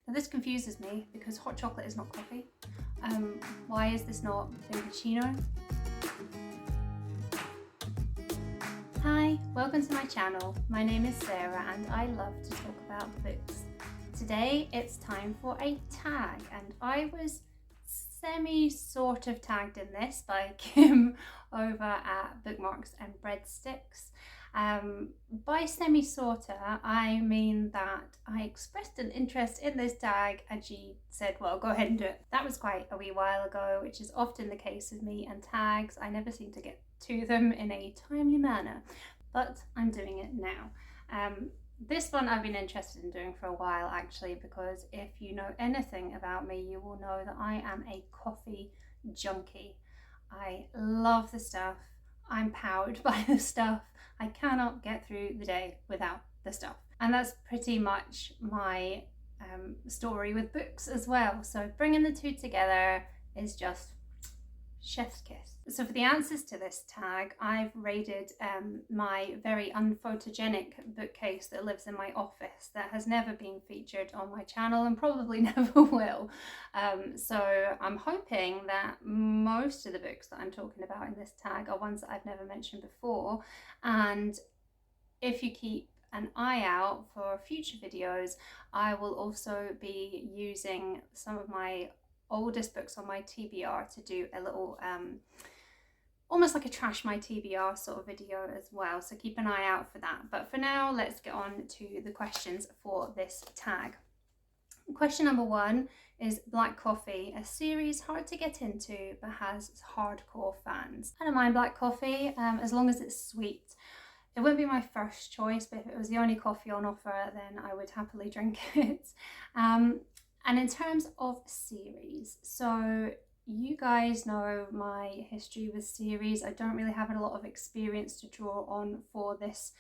Now this confuses me because hot chocolate is not coffee. Why is this not cappuccino? Hi, welcome to my channel. My name is Sarah and I love to talk about books. Today it's time for a tag, and I was sort of tagged in this by Kim over at Bookmarks and Breadsticks. By sorta, I mean that I expressed an interest in this tag and she said, well, go ahead and do it. That was quite a wee while ago, which is often the case with me and tags. I never seem to get to them in a timely manner, but I'm doing it now. This one I've been interested in doing for a while actually, because if you know anything about me, you will know that I am a coffee junkie. I love the stuff. I'm powered by the stuff. I cannot get through the day without the stuff. And that's pretty much my story with books as well. So bringing the two together is just chef's kiss. So for the answers to this tag, I've raided my very unphotogenic bookcase that lives in my office that has never been featured on my channel and probably never will. So I'm hoping that most of the books that I'm talking about in this tag are ones that I've never mentioned before. And if you keep an eye out for future videos, I will also be using some of my oldest books on my TBR to do a little almost like a trash my TBR sort of video as well, so keep an eye out for that. But for now, let's get on to the questions for this tag. Question number one is Black Coffee, a series hard to get into but has hardcore fans. I don't mind black coffee as long as it's sweet. It wouldn't be my first choice, but if it was the only coffee on offer, then I would happily drink it. And in terms of series, so you guys know my history with series. I don't really have a lot of experience to draw on for this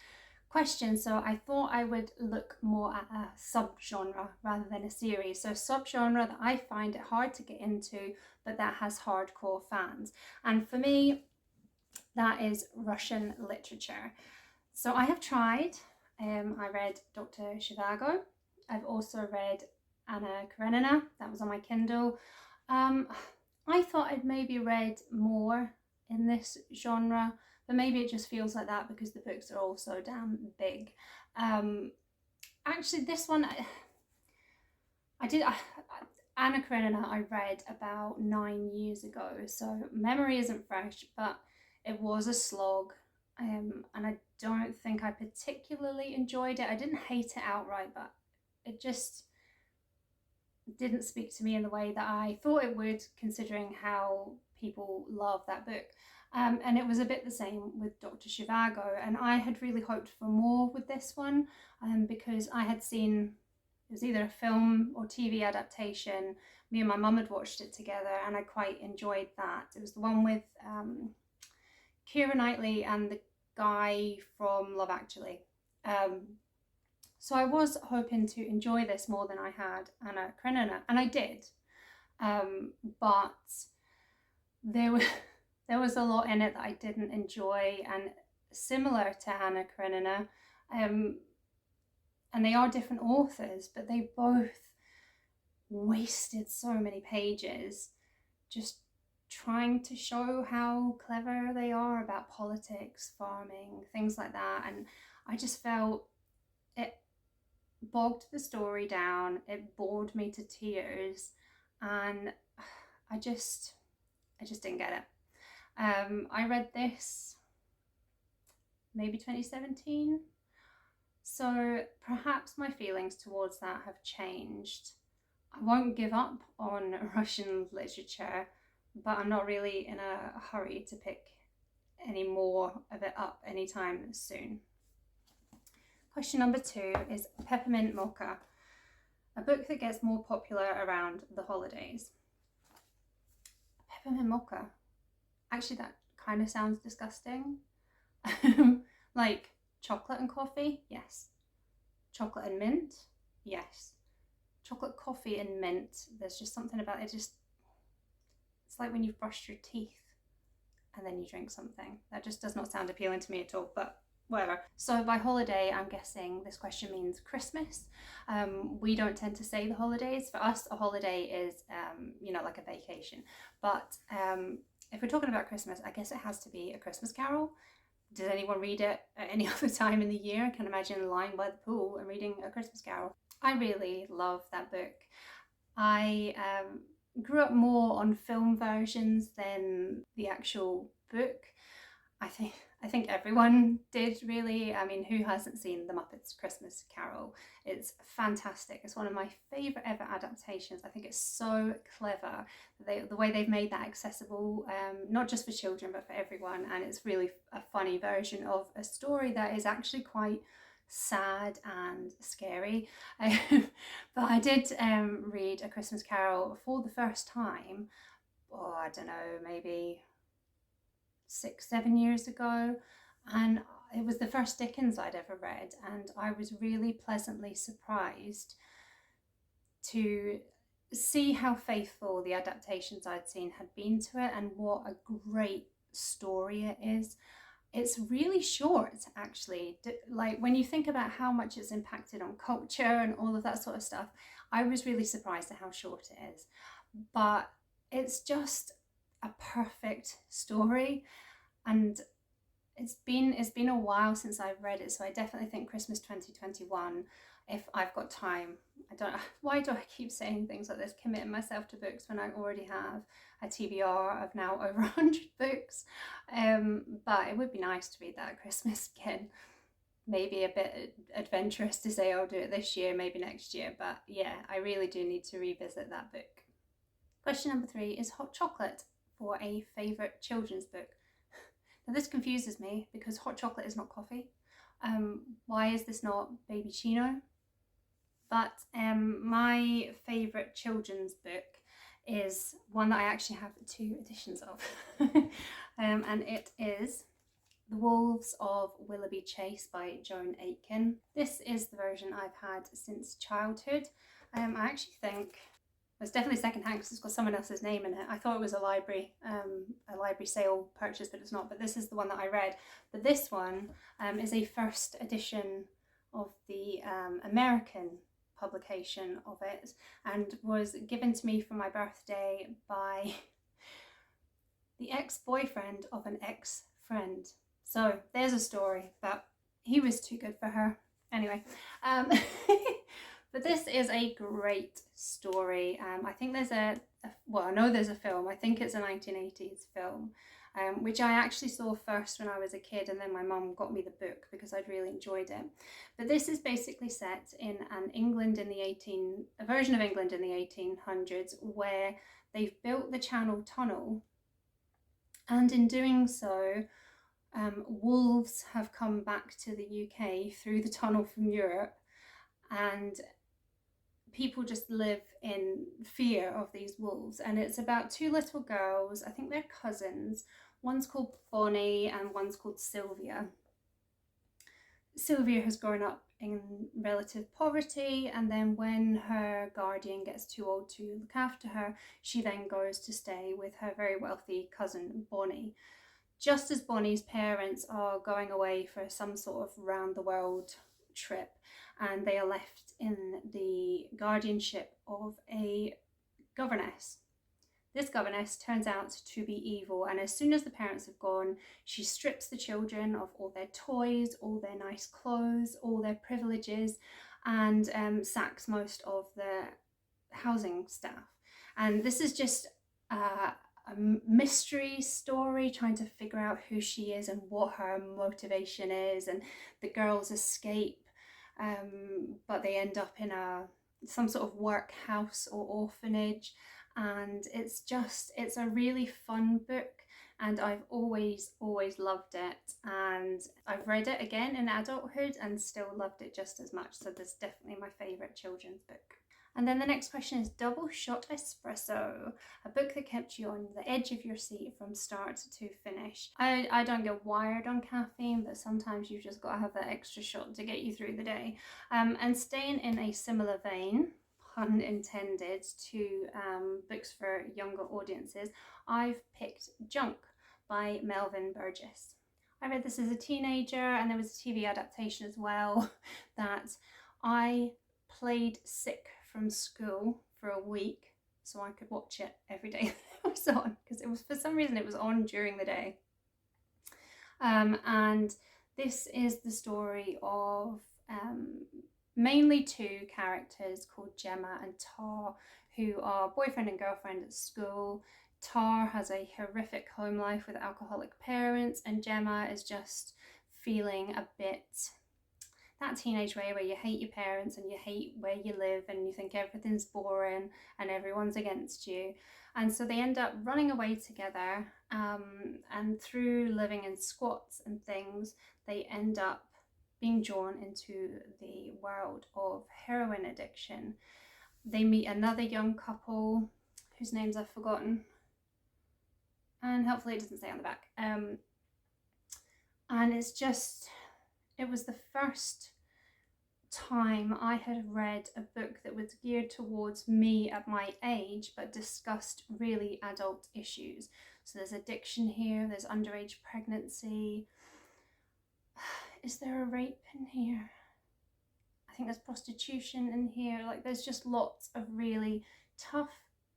question, so I thought I would look more at a subgenre rather than a series. So subgenre that I find it hard to get into, but that has hardcore fans. And for me, that is Russian literature. So I have tried. I read Dr. Zhivago. I've also read Anna Karenina. That was on my Kindle. I thought I'd maybe read more in this genre, but maybe it just feels like that because the books are all so damn big. Actually, this one, Anna Karenina I read about 9 years ago, so memory isn't fresh, but it was a slog, and I don't think I particularly enjoyed it. I didn't hate it outright, but it just didn't speak to me in the way that I thought it would, considering how people love that book. And it was a bit the same with Dr. Zhivago, and I had really hoped for more with this one because I had seen, it was either a film or TV adaptation. Me and my mum had watched it together and I quite enjoyed that. It was the one with Keira Knightley and the guy from Love Actually. So I was hoping to enjoy this more than I had Anna Karenina, and I did. But there was a lot in it that I didn't enjoy, and similar to Anna Karenina, and they are different authors, but they both wasted so many pages just trying to show how clever they are about politics, farming, things like that. And I just felt it bogged the story down, it bored me to tears, and I just didn't get it. I read this maybe 2017, so perhaps my feelings towards that have changed. I won't give up on Russian literature, but I'm not really in a hurry to pick any more of it up anytime soon. Question number two is Peppermint Mocha, a book that gets more popular around the holidays. Peppermint Mocha. Actually, that kind of sounds disgusting. Like chocolate and coffee? Yes. Chocolate and mint? Yes. Chocolate, coffee and mint. There's just something about it. It's like when you've brushed your teeth and then you drink something. That just does not sound appealing to me at all, but whatever. So by holiday, I'm guessing this question means Christmas. We don't tend to say the holidays. For us, a holiday is, like a vacation. But if we're talking about Christmas, I guess it has to be A Christmas Carol. Does anyone read it at any other time in the year? I can imagine lying by the pool and reading A Christmas Carol. I really love that book. I grew up more on film versions than the actual book. I think everyone did, really. I mean, who hasn't seen The Muppets Christmas Carol? It's fantastic. It's one of my favourite ever adaptations. I think it's so clever, the way they've made that accessible, not just for children but for everyone, and it's really a funny version of a story that is actually quite sad and scary. But I did read A Christmas Carol for the first time, I don't know, maybe 6-7 years ago, and it was the first Dickens I'd ever read, and I was really pleasantly surprised to see how faithful the adaptations I'd seen had been to it, and what a great story it is. It's really short, actually. Like, when you think about how much it's impacted on culture and all of that sort of stuff, I was really surprised at how short it is. But it's just a perfect story, and it's been a while since I've read it, so I definitely think Christmas 2021, if I've got time. Why do I keep saying things like this, committing myself to books when I already have a TBR of now over 100 books? But it would be nice to read that at Christmas again. Maybe a bit adventurous to say I'll do it this year, maybe next year, but yeah, I really do need to revisit that book. Question number 3 is hot chocolate for a favourite children's book. Now this confuses me because hot chocolate is not coffee. Why is this not Baby Chino? But my favourite children's book is one that I actually have 2 editions of. And it is The Wolves of Willoughby Chase by Joan Aitken. This is the version I've had since childhood. I actually think it's definitely secondhand because it's got someone else's name in it. I thought it was a library sale purchase, but it's not. But this is the one that I read. But this one is a first edition of the American publication of it, and was given to me for my birthday by the ex-boyfriend of an ex-friend. So there's a story, but he was too good for her. Anyway, but this is a great story. I think there's I know there's a film. I think it's a 1980s film, which I actually saw first when I was a kid, and then my mum got me the book because I'd really enjoyed it. But this is basically set in a version of England in the 1800s, where they've built the Channel Tunnel, and in doing so, wolves have come back to the UK through the tunnel from Europe, and people just live in fear of these wolves. And it's about 2 little girls, I think they're cousins. One's called Bonnie and one's called Sylvia. Sylvia has grown up in relative poverty, and then when her guardian gets too old to look after her, she then goes to stay with her very wealthy cousin Bonnie. Just as Bonnie's parents are going away for some sort of round the world trip, and they are left in the guardianship of a governess. This governess turns out to be evil, and as soon as the parents have gone, she strips the children of all their toys, all their nice clothes, all their privileges, and sacks most of the housing staff. And this is just a mystery story, trying to figure out who she is and what her motivation is, and the girls escape, but they end up in some sort of workhouse or orphanage. And it's a really fun book, and I've always loved it, and I've read it again in adulthood and still loved it just as much. So this is definitely my favourite children's book. And then the next question is Double Shot Espresso, a book that kept you on the edge of your seat from start to finish. I don't get wired on caffeine, but sometimes you've just got to have that extra shot to get you through the day. And staying in a similar vein, pun intended, to books for younger audiences, I've picked Junk by Melvin Burgess. I read this as a teenager, and there was a TV adaptation as well that I played sick from school for a week so I could watch it every day that it was on, because it was, for some reason, it was on during the day. And this is the story of mainly two characters called Gemma and Tar, who are boyfriend and girlfriend at school. Tar has a horrific home life with alcoholic parents, and Gemma is just feeling a bit that teenage way where you hate your parents and you hate where you live and you think everything's boring and everyone's against you. And so they end up running away together, and through living in squats and things, they end up being drawn into the world of heroin addiction. They meet another young couple whose names I've forgotten, and hopefully it doesn't say on the back. And it's just, it was the first time I had read a book that was geared towards me at my age but discussed really adult issues. So there's addiction here, there's underage pregnancy. Is there a rape in here? I think there's prostitution in here. Like, there's just lots of really tough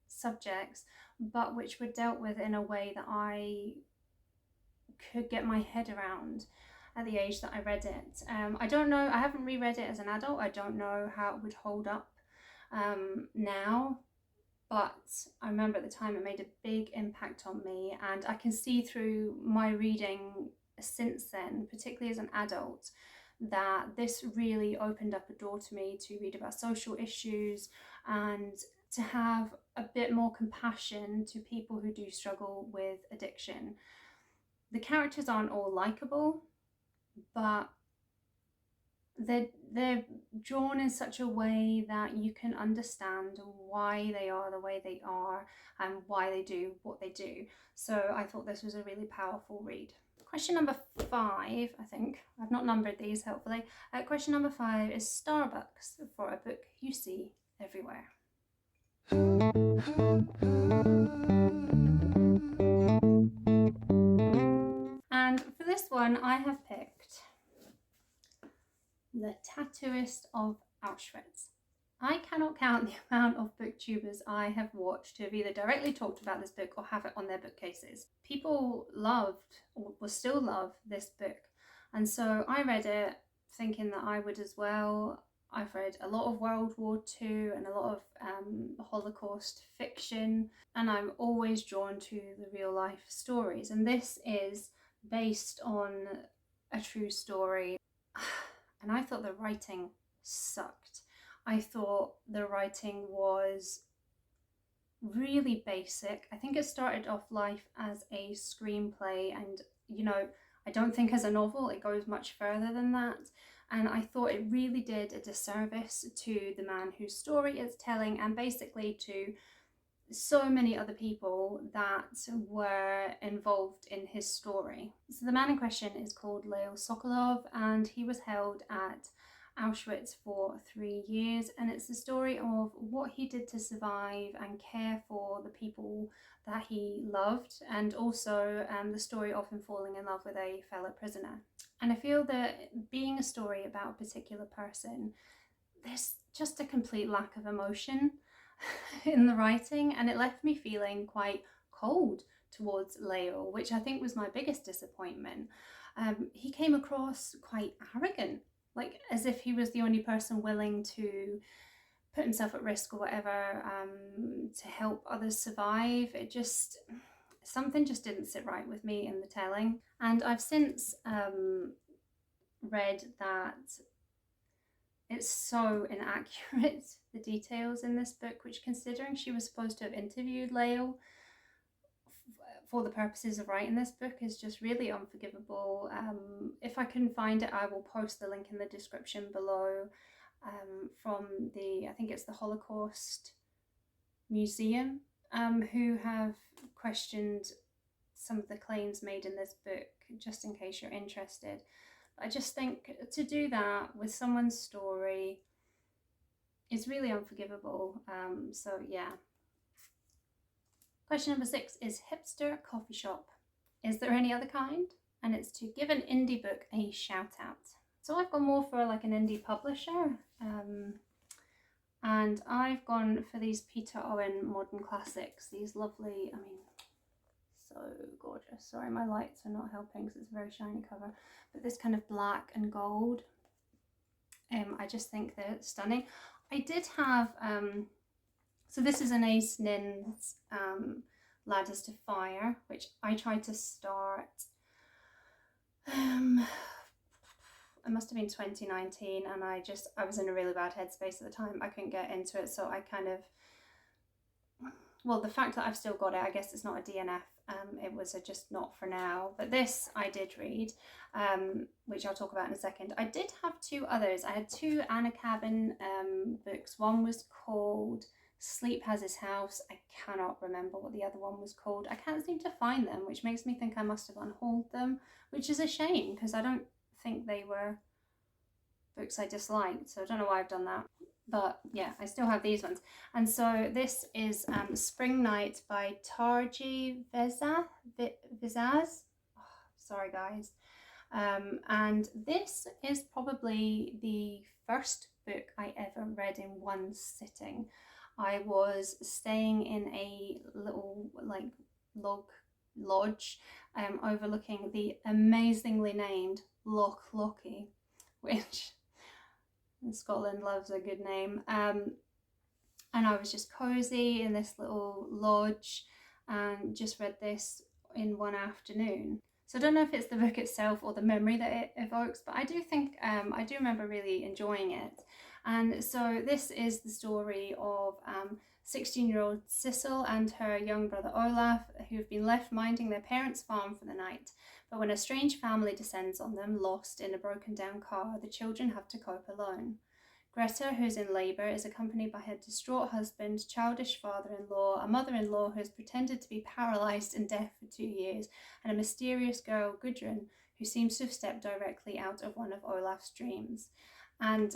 subjects, but which were dealt with in a way that I could get my head around at the age that I read it. I don't know, I haven't reread it as an adult. I don't know how it would hold up now, but I remember at the time it made a big impact on me, and I can see through my reading since then, particularly as an adult, that this really opened up a door to me to read about social issues and to have a bit more compassion to people who do struggle with addiction. The characters aren't all likable, but they're drawn in such a way that you can understand why they are the way they are and why they do what they do. So I thought this was a really powerful read. Question number 5, I think. I've not numbered these, hopefully. Question number 5 is Starbucks for a book you see everywhere. And for this one, I have picked The Tattooist of Auschwitz. I cannot count the amount of booktubers I have watched who have either directly talked about this book or have it on their bookcases. People loved, or will still love, this book. And so I read it thinking that I would as well. I've read a lot of World War II and a lot of Holocaust fiction, and I'm always drawn to the real life stories. And this is based on a true story. And I thought the writing sucked. I thought the writing was really basic. I think it started off life as a screenplay, and I don't think as a novel it goes much further than that. And I thought it really did a disservice to the man whose story it's telling, and basically to so many other people that were involved in his story. So the man in question is called Leo Sokolov, and he was held at Auschwitz for 3 years, and it's the story of what he did to survive and care for the people that he loved, and also the story of him falling in love with a fellow prisoner. And I feel that being a story about a particular person, there's just a complete lack of emotion in the writing, and it left me feeling quite cold towards Leo, which I think was my biggest disappointment. He came across quite arrogant, like as if he was the only person willing to put himself at risk or whatever to help others survive. Something just didn't sit right with me in the telling. And I've since read that it's so inaccurate, the details in this book, which, considering she was supposed to have interviewed Leo for the purposes of writing this book, is just really unforgivable. If I can find it, I will post the link in the description below from I think it's the Holocaust Museum, who have questioned some of the claims made in this book, just in case you're interested. I just think to do that with someone's story is really unforgivable. So yeah. Question number 6 is Hipster coffee shop. Is there any other kind? and it's to give an indie book a shout out. So I've gone more for like an indie publisher, and I've gone for these Peter Owen modern classics, these lovely, I mean, so gorgeous. Sorry, my lights are not helping because it's a very shiny cover, but this kind of black and gold, I just think they're stunning. I did have, so this is an Ace Nin's Ladders to Fire, which I tried to start, it must have been 2019, and I was in a really bad headspace at the time. I couldn't get into it, so I kind of, well, the fact that I've still got it, I guess it's not a DNF, it was just not for now. But this I did read, which I'll talk about in a second. I did have two others. I had two Anna Cabin books. One was called Sleep Has His House. I cannot remember what the other one was called. I can't seem to find them, which makes me think I must have unhauled them, which is a shame because I don't think they were books I disliked, so I don't know why I've done that. But yeah, I still have these ones. And so this is Spring Night by Tarjei Vesaas. Oh, sorry guys. And this is probably the first book I ever read in one sitting. I was staying in a little like log lodge overlooking the amazingly named Loch Lochy, which Scotland loves a good name. And I was just cozy in this little lodge and just read this in one afternoon. So I don't know if it's the book itself or the memory that it evokes, but I do think I do remember really enjoying it. And so this is the story of 16-year-old Sissel and her young brother Olaf, who've been left minding their parents' farm for the night. But when a strange family descends on them, lost in a broken down car, the children have to cope alone. Greta, who's in labour, is accompanied by her distraught husband, childish father-in-law, a mother-in-law who has pretended to be paralysed and deaf for 2 years, and a mysterious girl, Gudrun, who seems to have stepped directly out of one of Olaf's dreams. And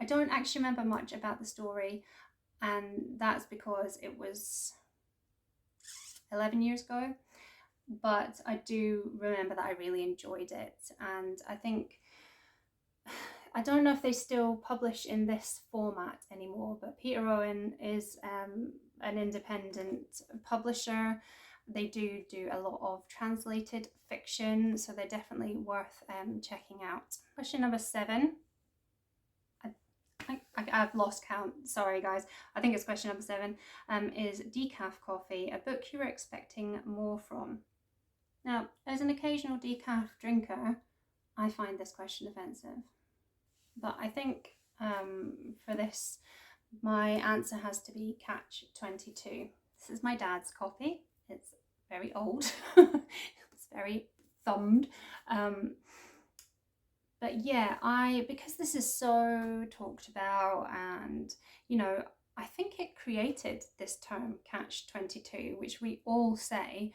I don't actually remember much about the story, and that's because it was 11 years ago. But I do remember that I really enjoyed it, and I think, I don't know if they still publish in this format anymore, but Peter Owen is an independent publisher. They do a lot of translated fiction, so they're definitely worth checking out. Question number 7. I've lost count, sorry guys. I think it's question number 7, is Decaf Coffee, a book you were expecting more from? Now, as an occasional decaf drinker, I find this question offensive. But I think for this, my answer has to be Catch 22. This is my dad's copy. It's very old. It's very thumbed. But yeah, because this is so talked about, and you know, I think it created this term Catch 22, which we all say.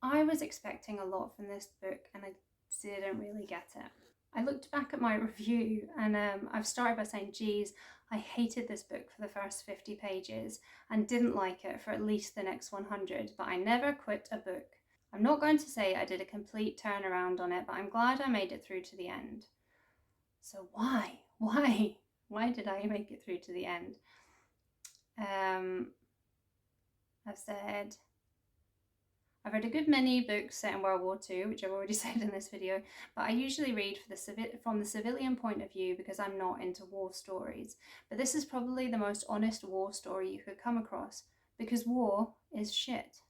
I was expecting a lot from this book and I didn't really get it. I looked back at my review and I've started by saying, geez, I hated this book for the first 50 pages and didn't like it for at least the next 100, but I never quit a book. I'm not going to say I did a complete turnaround on it, but I'm glad I made it through to the end. So why did I make it through to the end? I've said, I've read a good many books set in World War II, which I've already said in this video, but I usually read from the civilian point of view because I'm not into war stories. But this is probably the most honest war story you could come across, because war is shit.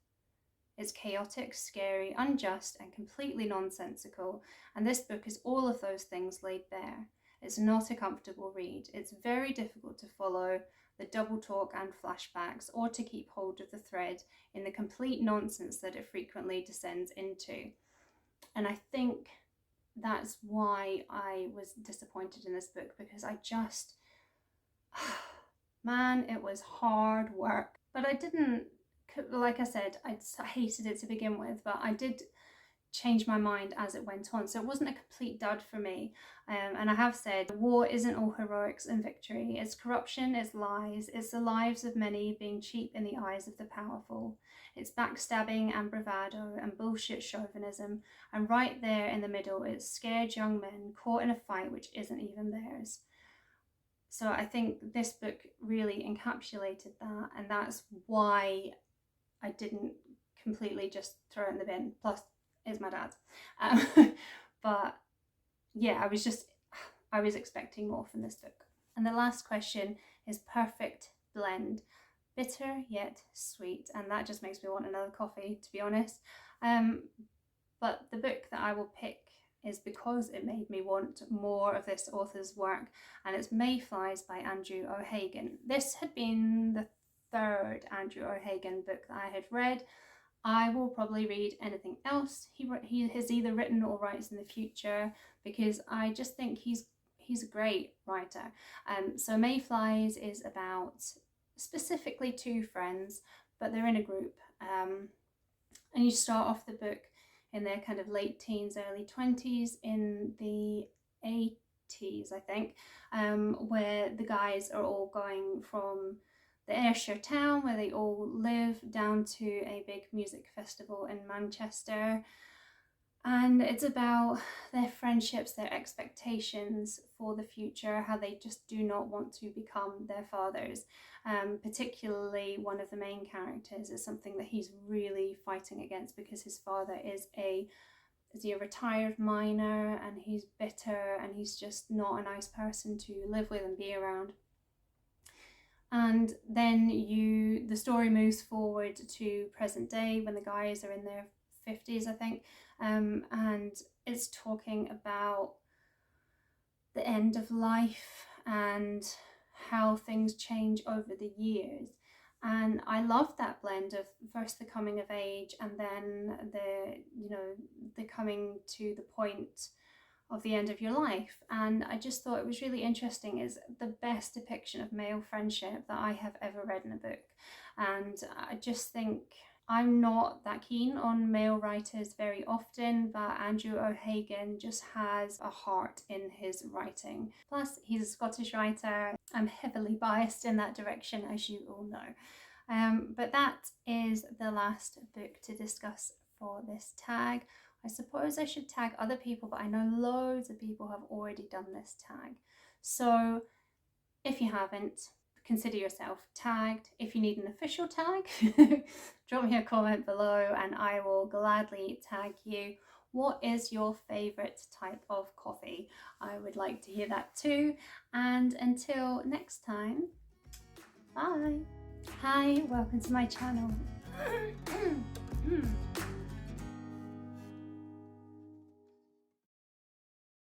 It's chaotic, scary, unjust, and completely nonsensical, and this book is all of those things laid bare. It's not a comfortable read. It's very difficult to follow the double talk and flashbacks, or to keep hold of the thread in the complete nonsense that it frequently descends into. And I think that's why I was disappointed in this book, because I just, man, it was hard work. But I didn't, like I said, I hated it to begin with, but I did changed my mind as it went on. So it wasn't a complete dud for me. And I have said, war isn't all heroics and victory. It's corruption, it's lies, it's the lives of many being cheap in the eyes of the powerful. It's backstabbing and bravado and bullshit chauvinism. And right there in the middle, it's scared young men caught in a fight which isn't even theirs. So I think this book really encapsulated that, and that's why I didn't completely just throw it in the bin. Plus, it's my dad. But yeah, I was expecting more from this book. And the last question is perfect blend. Bitter yet sweet. And that just makes me want another coffee, to be honest. But the book that I will pick is because it made me want more of this author's work, and it's Mayflies by Andrew O'Hagan. This had been the third Andrew O'Hagan book that I had read. I will probably read anything else he has either written or writes in the future, because I just think he's a great writer. So Mayflies is about specifically two friends, but they're in a group, and you start off the book in their kind of late teens, early 20s, in the 80s, I think, where the guys are all going from the Ayrshire town where they all live down to a big music festival in Manchester. And it's about their friendships, their expectations for the future, how they just do not want to become their fathers. Particularly one of the main characters is something that he's really fighting against, because his father is a retired miner, and he's bitter, and he's just not a nice person to live with and be around. And then the story moves forward to present day when the guys are in their 50s, I think, and it's talking about the end of life and how things change over the years. And I love that blend of first the coming of age, and then the coming to the point of the end of your life. And I just thought it was really interesting. Is the best depiction of male friendship that I have ever read in a book. And I just think, I'm not that keen on male writers very often, but Andrew O'Hagan just has a heart in his writing. Plus, he's a Scottish writer. I'm heavily biased in that direction, as you all know. But that is the last book to discuss for this tag. I suppose I should tag other people, but I know loads of people have already done this tag. So if you haven't, consider yourself tagged. If you need an official tag, drop me a comment below and I will gladly tag you. What is your favourite type of coffee? I would like to hear that too. And until next time, bye. Hi, welcome to my channel.